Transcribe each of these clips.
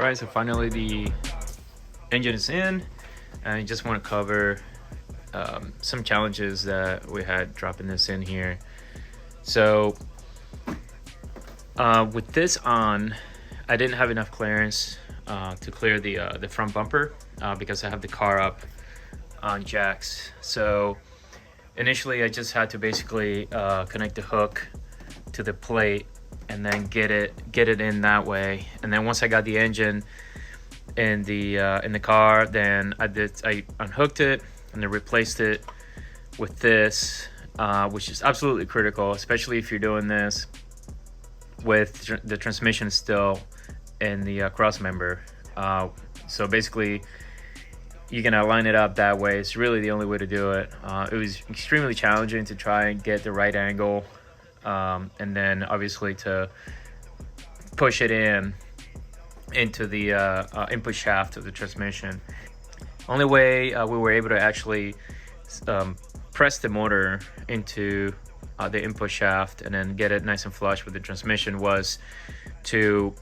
Alright, so finally the engine is in, and I just want to cover some challenges that we had dropping this in here. So with this on, I didn't have enough clearance to clear the front bumper because I have the car up on jacks. So initially I just had to basically connect the hook to the plate and then get it in that way. And then once I got the engine in the car, then I unhooked it and then replaced it with this, which is absolutely critical, especially if you're doing this with the transmission still in the cross member. So basically you're gonna line it up that way. It's really the only way to do it. It was extremely challenging to try and get the right angle, and then obviously to push it into the input shaft of the transmission. Only way we were able to actually press the motor into the input shaft and then get it nice and flush with the transmission was to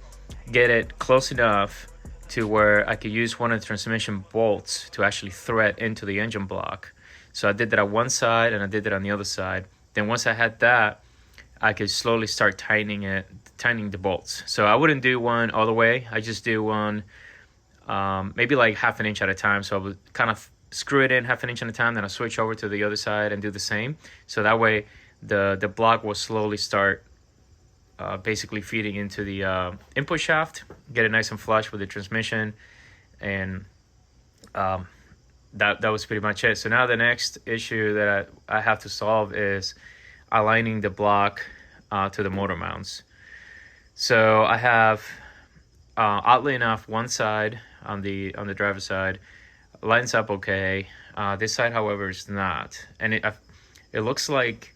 get it close enough to where I could use one of the transmission bolts to actually thread into the engine block. So I did that on one side and I did that on the other side. Then once I had that, I could slowly start tightening the bolts. So I wouldn't do one all the way. I just do one maybe like half an inch at a time. So I would kind of screw it in half an inch at a time, then I switch over to the other side and do the same. So that way the block will slowly start basically feeding into the input shaft, get it nice and flush with the transmission, and that was pretty much it. So now the next issue that I have to solve is aligning the block to the motor mounts. So I have oddly enough one side on the driver's side lines up okay. This side, however, is not, and it looks like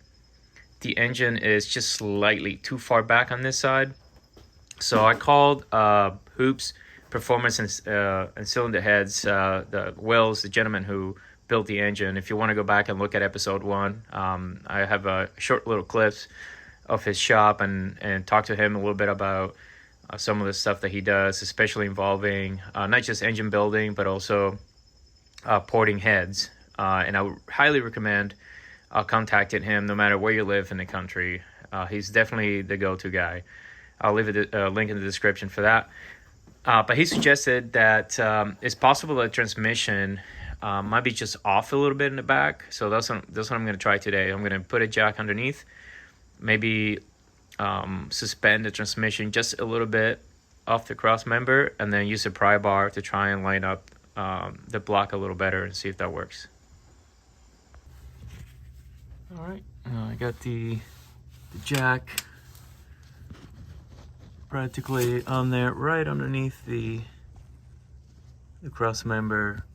the engine is just slightly too far back on this side. So I called Hoops Performance and Cylinder Heads, the Wells, the gentleman who built the engine. If you want to go back and look at episode 1, I have a short little clips of his shop and talk to him a little bit about some of the stuff that he does, especially involving not just engine building, but also porting heads. And I would highly recommend contacting him no matter where you live in the country. He's definitely the go-to guy. I'll leave a link in the description for that. But he suggested that it's possible that transmission might be just off a little bit in the back. So that's what I'm going to try today. I'm going to put a jack underneath, maybe suspend the transmission just a little bit off the cross member, and then use a pry bar to try and line up the block a little better and see if that works. All right, I got the jack practically on there, right underneath the cross member,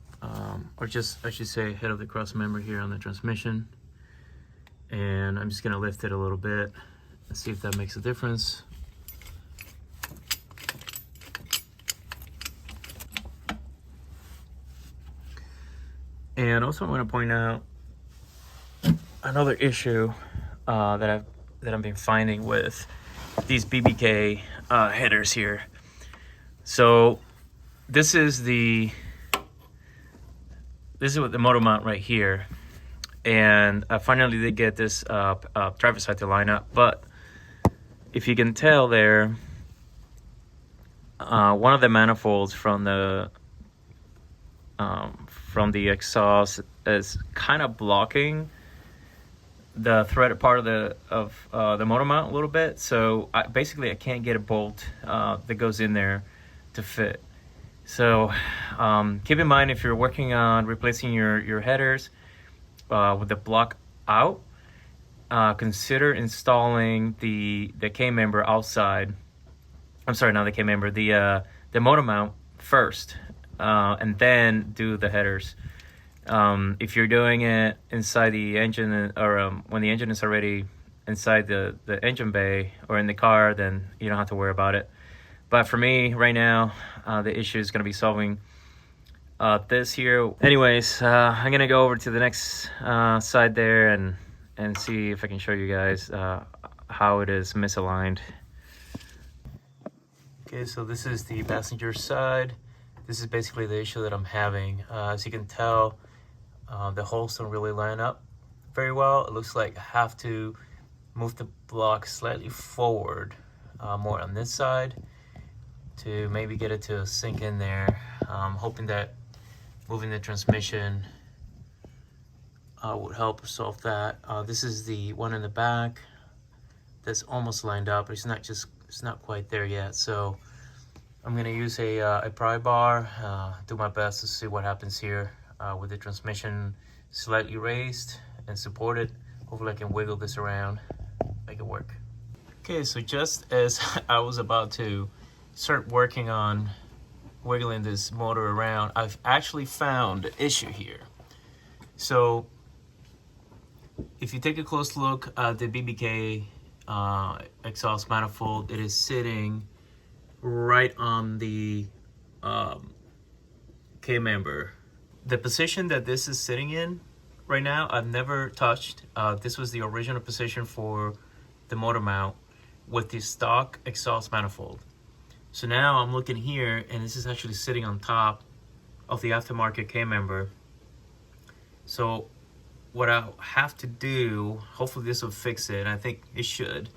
or just I should say head of the cross member here on the transmission. And I'm just gonna lift it a little bit and see if that makes a difference. And also I'm gonna point out another issue that I've been finding with these BBK headers here. So this is what the motor mount right here, and I finally did get this driver's side to line up. But if you can tell there, one of the manifolds from the exhaust is kind of blocking the threaded part of the motor mount a little bit. So basically I can't get a bolt that goes in there to fit. So keep in mind, if you're working on replacing your headers with the block out, consider installing the K-member outside. I'm sorry, not the K-member, the motor mount first, and then do the headers. If you're doing it inside the engine, or when the engine is already inside the engine bay or in the car, then you don't have to worry about it. But for me right now, the issue is going to be solving this here. Anyways, I'm going to go over to the next side there and see if I can show you guys how it is misaligned. Okay, so this is the passenger side. This is basically the issue that I'm having. As you can tell, the holes don't really line up very well. It looks like I have to move the block slightly forward, more on this side, to maybe get it to sink in there. Hoping that moving the transmission would help solve that. This is the one in the back that's almost lined up, but it's not quite there yet. So I'm gonna use a pry bar, do my best to see what happens here with the transmission slightly raised and supported. Hopefully I can wiggle this around, make it work. Okay, so just as I was about to start working on wiggling this motor around, I've actually found the issue here. So if you take a close look at the BBK exhaust manifold, it is sitting right on the K-member. The position that this is sitting in right now, I've never touched. This was the original position for the motor mount with the stock exhaust manifold. So now I'm looking here, and this is actually sitting on top of the aftermarket K-member. So what I have to do, hopefully this will fix it, and I think it should,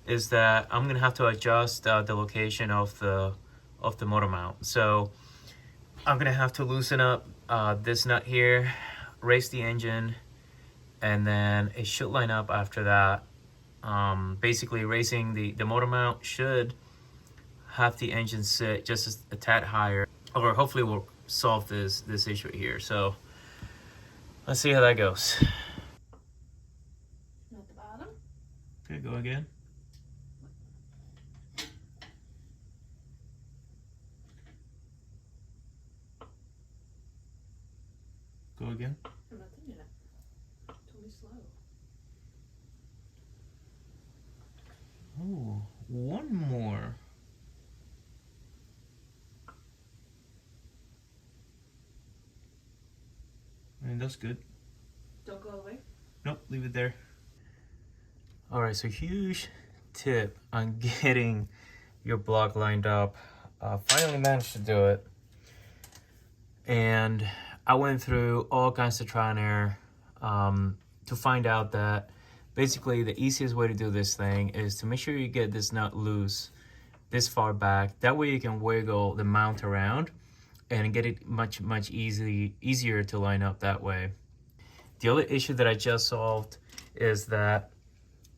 is that I'm gonna have to adjust the location of the motor mount. So I'm gonna have to loosen up this nut here, raise the engine, and then it should line up after that. Basically raising the motor mount should have the engine sit just a tad higher, or hopefully we'll solve this issue here. So let's see how that goes. At the bottom? Okay, go again. Go again. I'm not done yet. Totally slow. Oh, one more. I mean, that's good. Don't go all the way. Nope, leave it there. All right, so huge tip on getting your block lined up. Finally managed to do it. And I went through all kinds of trial and error to find out that basically the easiest way to do this thing is to make sure you get this nut loose this far back. That way you can wiggle the mount around and get it much easier to line up that way. The other issue that I just solved is that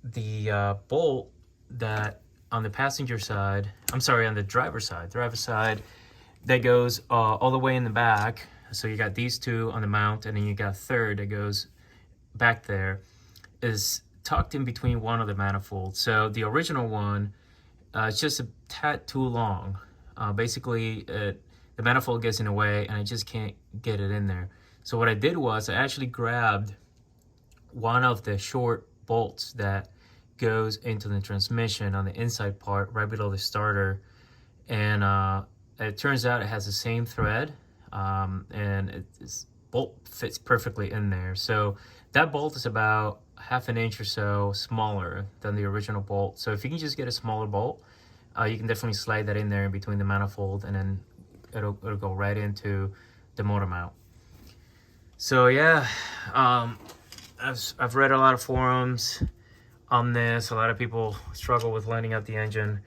the bolt that on the passenger side, I'm sorry, on the driver's side, that goes all the way in the back. So you got these two on the mount, and then you got a third that goes back there, is tucked in between one of the manifolds. So the original one is just a tad too long. Basically, the manifold gets in the way, and I just can't get it in there. So what I did was I actually grabbed one of the short bolts that goes into the transmission on the inside part, right below the starter, and it turns out it has the same thread, and this bolt fits perfectly in there. So that bolt is about half an inch or so smaller than the original bolt. So if you can just get a smaller bolt, you can definitely slide that in there in between the manifold, and then it'll go right into the motor mount. So yeah, I've read a lot of forums on this. A lot of people struggle with lining up the engine.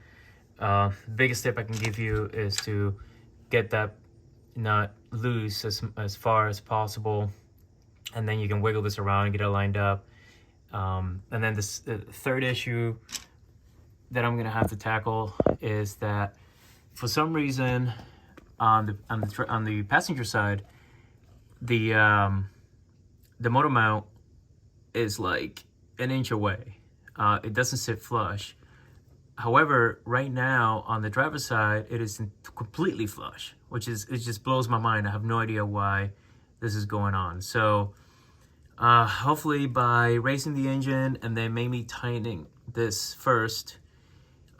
The biggest tip I can give you is to get that nut loose as far as possible, and then you can wiggle this around and get it lined up. And then the third issue that I'm gonna have to tackle is that for some reason on the passenger side, the motor mount is like an inch away. It doesn't sit flush. However, right now on the driver's side, it is completely flush, it just blows my mind. I have no idea why this is going on. So hopefully by raising the engine and then maybe tightening this first,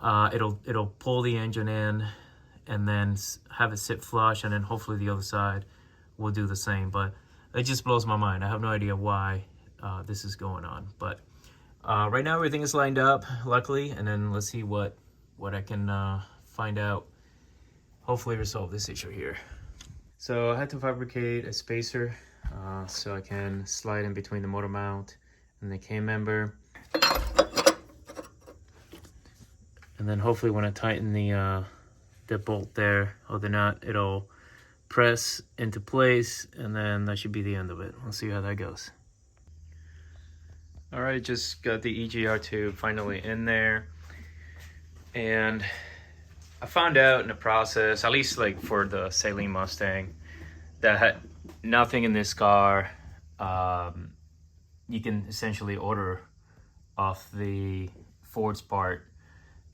it'll pull the engine in and then have it sit flush, and then hopefully the other side will do the same. But it just blows my mind. I have no idea why this is going on. But right now everything is lined up, luckily, and then let's see what I can find out, hopefully resolve this issue here. So I had to fabricate a spacer so I can slide in between the motor mount and the cam member. And then hopefully when I tighten the bolt there, or the nut, it'll press into place, and then that should be the end of it. We'll see how that goes. All right, just got the EGR tube finally in there. And I found out in the process, at least like for the Saleen Mustang, that nothing in this car you can essentially order off the Ford's part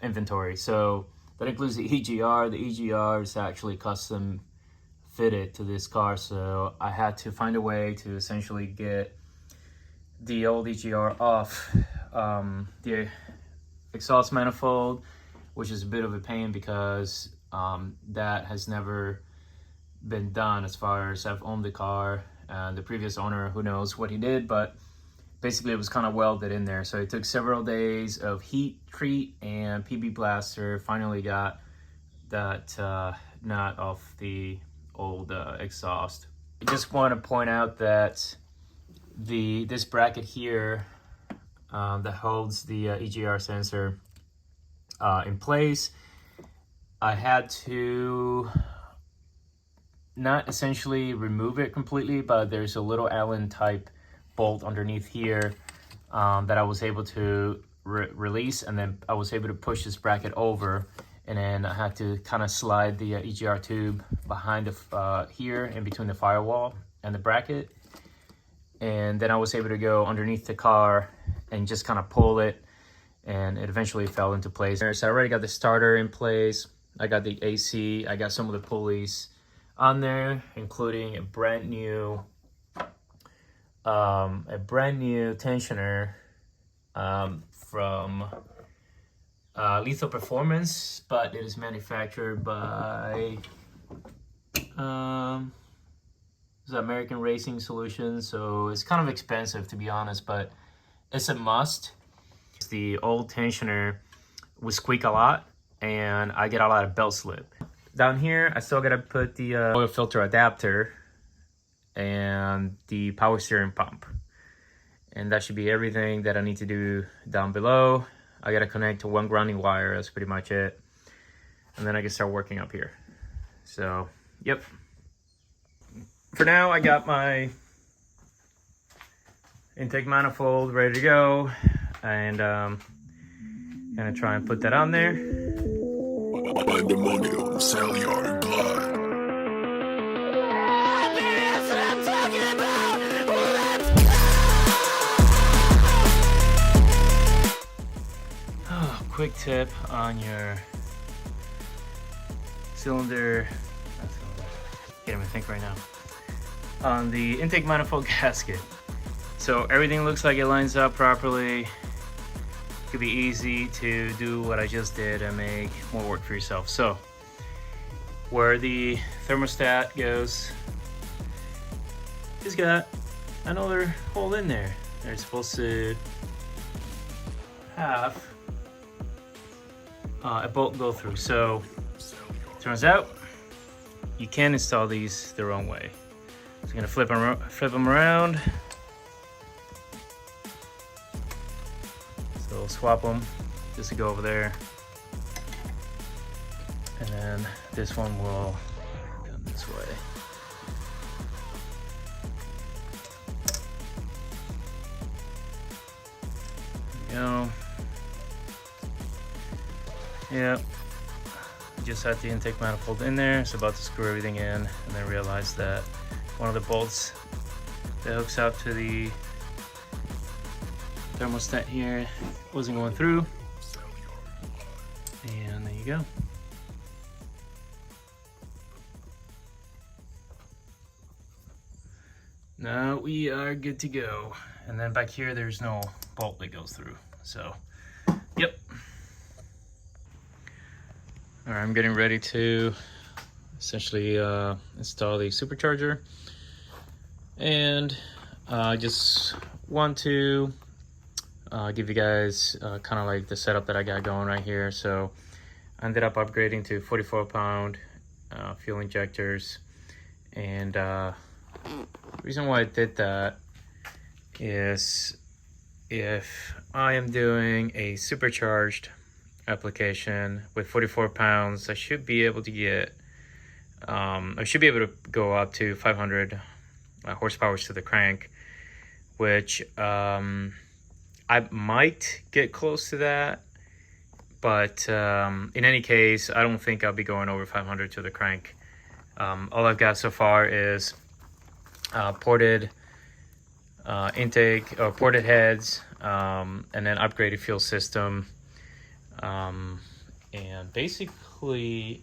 inventory. So that includes the EGR. The EGR is actually custom fitted to this car, so I had to find a way to essentially get the old EGR off the exhaust manifold, which is a bit of a pain because that has never been done as far as I've owned the car. The previous owner, who knows what he did, but basically it was kind of welded in there. So it took several days of heat treat and PB blaster. Finally got that nut off the old exhaust. I just want to point out that this bracket here that holds the EGR sensor in place, I had to not essentially remove it completely, but there's a little Allen type bolt underneath here that I was able to release, and then I was able to push this bracket over, and then I had to kind of slide the EGR tube behind the here in between the firewall and the bracket, and then I was able to go underneath the car and just kind of pull it, and it eventually fell into place. So I already got the starter in place, I got the AC, I got some of the pulleys on there, including a brand new tensioner from Lethal Performance, but it is manufactured by American Racing Solutions, so it's kind of expensive to be honest, but it's a must. The old tensioner would squeak a lot, and I get a lot of belt slip. Down here, I still gotta put the oil filter adapter and the power steering pump. And that should be everything that I need to do down below. I gotta connect to one grounding wire, that's pretty much it. And then I can start working up here. So, yep. For now, I got my intake manifold ready to go. And gonna try and put that on there. Pandemonium, sell your blood. That's what I'm talking about. Let's go. Oh, quick tip on your cylinder. Can't even think right now. On the intake manifold gasket. So everything looks like it lines up properly. It could be easy to do what I just did and make more work for yourself. So where the thermostat goes, it's got another hole in there. They're supposed to have a bolt go through. So turns out you can install these the wrong way. So I'm gonna flip them around. So swap them just to go over there, and then this one will come this way. There we go. Yep. Just had the intake manifold in there. It's about to screw everything in, and then realized that one of the bolts that hooks up to the thermostat here wasn't going through, and there you go. Now we are good to go. And then back here there's no bolt that goes through, so yep. All right, I'm getting ready to essentially install the supercharger, and I just want to give you guys kind of like the setup that I got going right here. So ended up upgrading to 44-pound fuel injectors. And the reason why I did that is if I am doing a supercharged application with 44 pounds, I should be able to get I should be able to go up to 500 horsepower to the crank, which I might get close to that, but in any case, I don't think I'll be going over 500 to the crank. All I've got so far is ported intake or ported heads, and then upgraded fuel system, and basically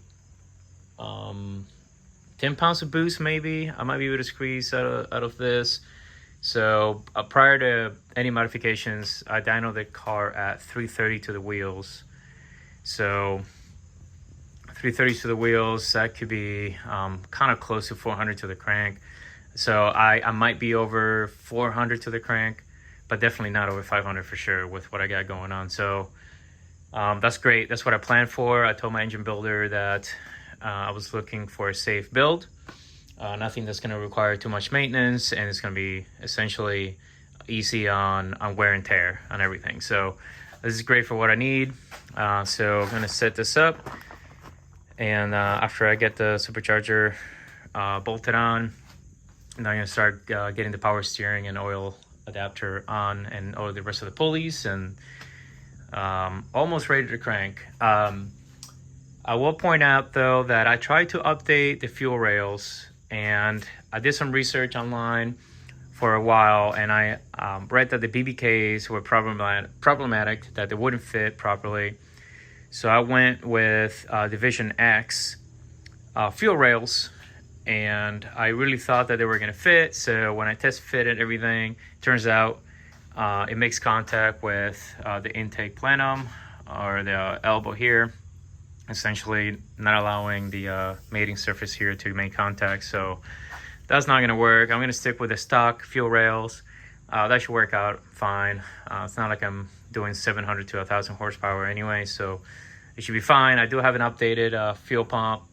10 pounds of boost. Maybe I might be able to squeeze out of this. So prior to any modifications, I dynoed the car at 330 to the wheels. So 330 to the wheels, that could be kind of close to 400 to the crank. So I might be over 400 to the crank, but definitely not over 500 for sure with what I got going on. So that's great. That's what I planned for. I told my engine builder that I was looking for a safe build, nothing that's going to require too much maintenance, and it's going to be essentially easy on wear and tear on everything. So this is great for what I need. So I'm going to set this up, and after I get the supercharger bolted on, and I'm going to start getting the power steering and oil adapter on, and all the rest of the pulleys, and almost ready to crank. I will point out though that I tried to update the fuel rails, and I did some research online for a while, and I read that the BBKs were problematic, that they wouldn't fit properly. So I went with Division X fuel rails, and I really thought that they were going to fit. So when I test fitted everything, turns out it makes contact with the intake plenum or the elbow here, essentially not allowing the mating surface here to make contact. So that's not going to work. I'm going to stick with the stock fuel rails. That should work out fine. It's not like I'm doing 700 to 1,000 horsepower anyway, so it should be fine. I do have an updated fuel pump,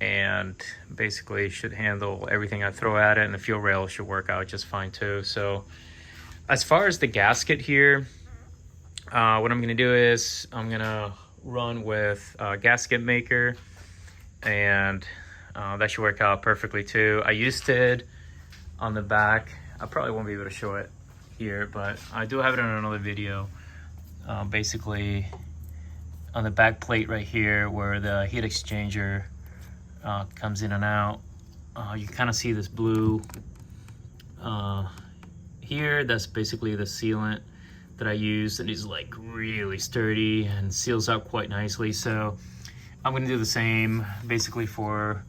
and basically should handle everything I throw at it, and the fuel rail should work out just fine too. So as far as the gasket here, what I'm going to do is I'm going to run with a gasket maker, and that should work out perfectly too. I used it on the back. I probably won't be able to show it here, but I do have it in another video. Basically on the back plate right here where the heat exchanger comes in and out, you kind of see this blue here. That's basically the sealant that I use, and it's like really sturdy and seals up quite nicely. So I'm going to do the same basically for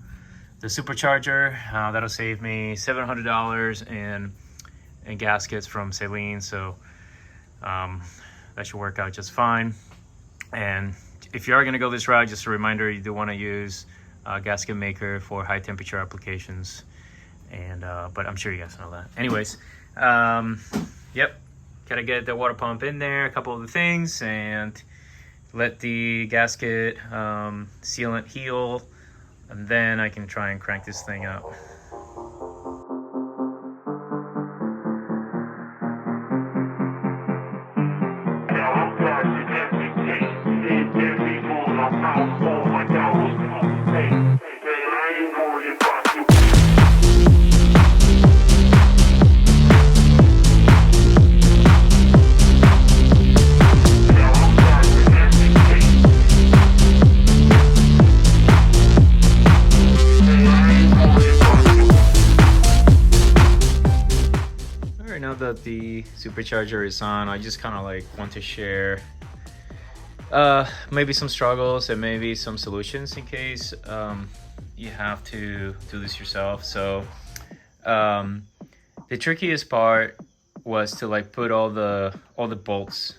the supercharger. That'll save me $700 in gaskets from Saleen. So that should work out just fine. And if you are going to go this route, just a reminder, you do want to use a gasket maker for high temperature applications. And but I'm sure you guys know that. Anyways, yep, gotta get the water pump in there, a couple of the things, and let the gasket sealant heal, and then I can try and crank this thing up. That the supercharger is on, I just kind of like want to share maybe some struggles and maybe some solutions in case you have to do this yourself. So the trickiest part was to like put all the bolts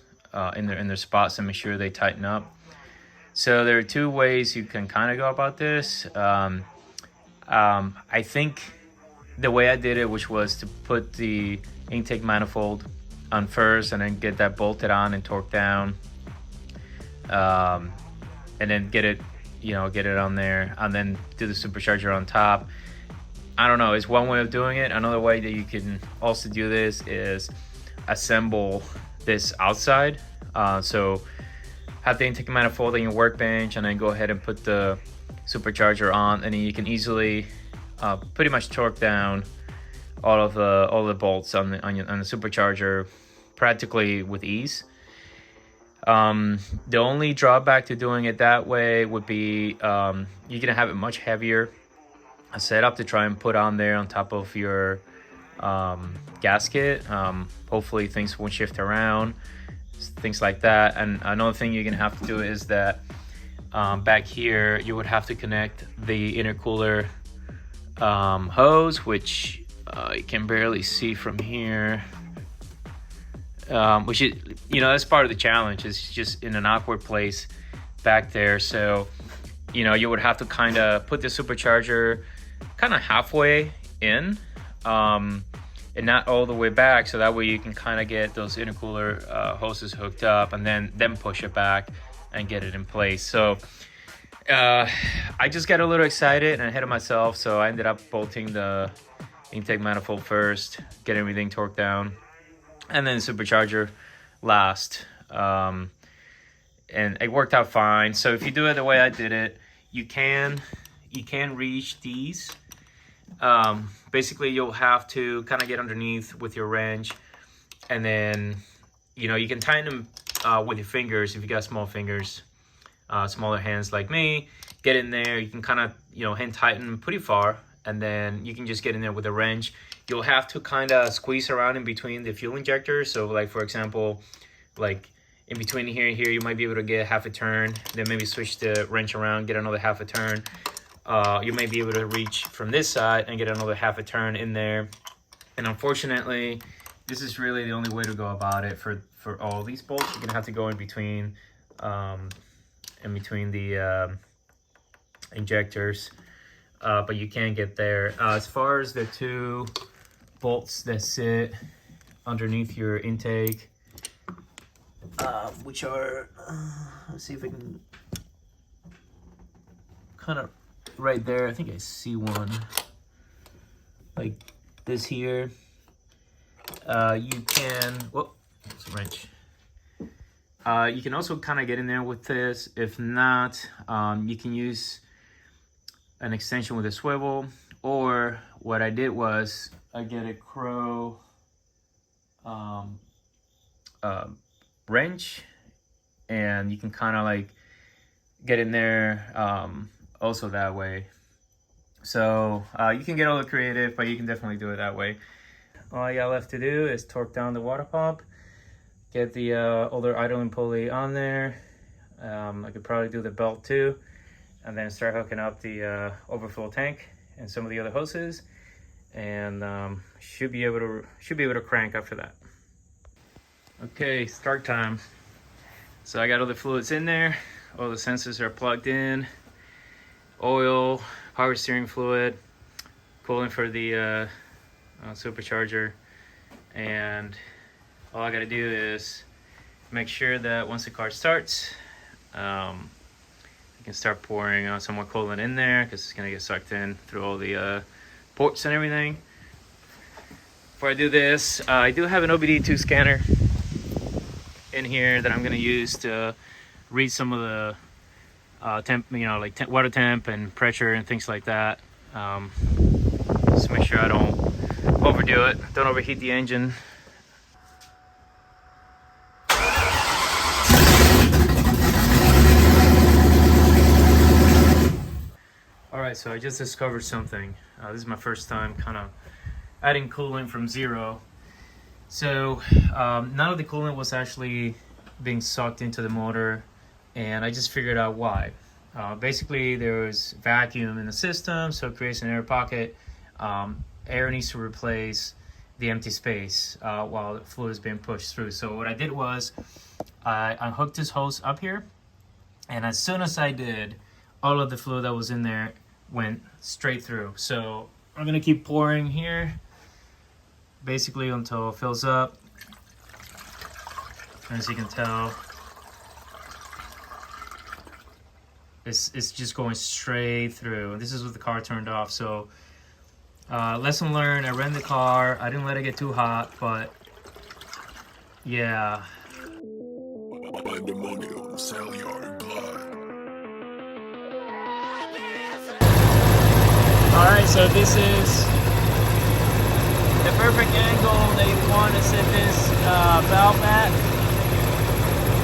in their spots and make sure they tighten up. So there are two ways you can kind of go about this. I think the way I did it, which was to put the intake manifold on first and then get that bolted on and torqued down. and then get it, get it on there, and then do the supercharger on top. I don't know, it's one way of doing it. Another way that you can also do this is assemble this outside. So have the intake manifold on your workbench, and then go ahead and put the supercharger on, and then you can easily pretty much torque down all the bolts on the supercharger practically with ease. The only drawback to doing it that way would be you're gonna have it much heavier a setup to try and put on there on top of your gasket. Hopefully things won't shift around, things like that. And another thing you're gonna have to do is that back here you would have to connect the intercooler hose, which you can barely see from here, which is, that's part of the challenge. It's just in an awkward place back there. So you would have to kind of put the supercharger kind of halfway in, and not all the way back, so that way you can kind of get those intercooler hoses hooked up, and then push it back and get it in place. So I just got a little excited and ahead of myself, so I ended up bolting the intake manifold first, get everything torqued down, and then the supercharger last. And it worked out fine. So if you do it the way I did it, you can reach these. Basically you'll have to kind of get underneath with your wrench, and then you can tighten them with your fingers if you got small fingers, smaller hands like me. Get in there, you can kind of hand tighten pretty far, and then you can just get in there with a wrench. You'll have to kind of squeeze around in between the fuel injectors. So like, for example, like in between here and here, you might be able to get half a turn, then maybe switch the wrench around, get another half a turn. You may be able to reach from this side and get another half a turn in there. And unfortunately, this is really the only way to go about it for all these bolts. You're gonna have to go in between the injectors, but you can get there. As far as the two bolts that sit underneath your intake, which are, let's see if I can kind of right there. I think I see one like this here. You can, whoa, it's a wrench. You can also kind of get in there with this. If not, you can use an extension with a swivel, or what I did was I get a Crow wrench, and you can kind of like get in there also that way. So you can get a little creative, but you can definitely do it that way. All you got left to do is torque down the water pump, get the older idling pulley on there. I could probably do the belt too, and then start hooking up the overflow tank and some of the other hoses, and should be able to crank after that. Okay, start time. So I got all the fluids in there, all the sensors are plugged in, oil, power steering fluid, coolant for the supercharger, and all I gotta do is make sure that once the car starts, I can start pouring some more coolant in there, because it's gonna get sucked in through all the ports and everything. Before I do this, I do have an OBD2 scanner in here that I'm gonna use to read some of the temp, like water temp and pressure and things like that. Just make sure I don't overdo it, don't overheat the engine. Alright, so I just discovered something. This is my first time kind of adding coolant from zero. So none of the coolant was actually being sucked into the motor, and I just figured out why. Basically, there was vacuum in the system, so it creates an air pocket. Air needs to replace the empty space while the fluid is being pushed through. So what I did was I unhooked this hose up here, and as soon as I did, all of the fluid that was in there went straight through. So I'm gonna keep pouring here, basically until it fills up. As you can tell, it's just going straight through. This is with the car turned off. So lesson learned. I ran the car. I didn't let it get too hot, but yeah. All right, so this is the perfect angle that you want to set this valve at.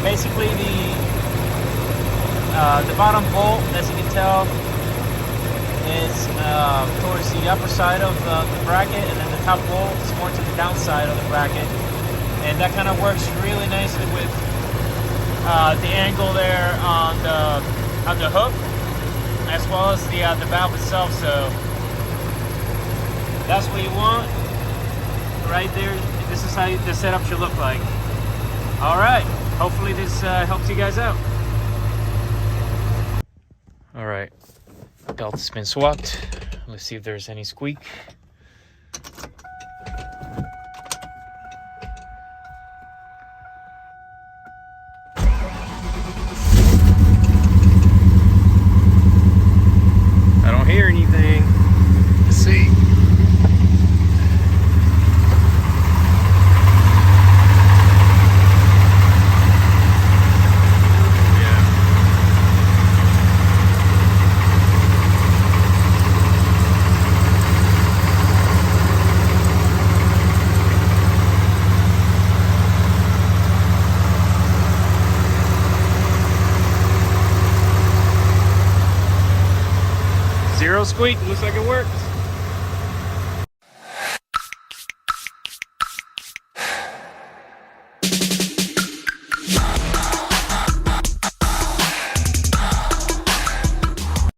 Basically, the bottom bolt, as you can tell, is towards the upper side of the bracket, and then the top bolt is more to the downside of the bracket, and that kind of works really nicely with the angle there on the hook, as well as the valve itself. So that's what you want right there. This is how the setup should look like. All right, hopefully this helps you guys out. All right, belt's been swapped. Let's see if there's any squeak. I don't hear anything. Let's see. Zero squeak, looks like it works.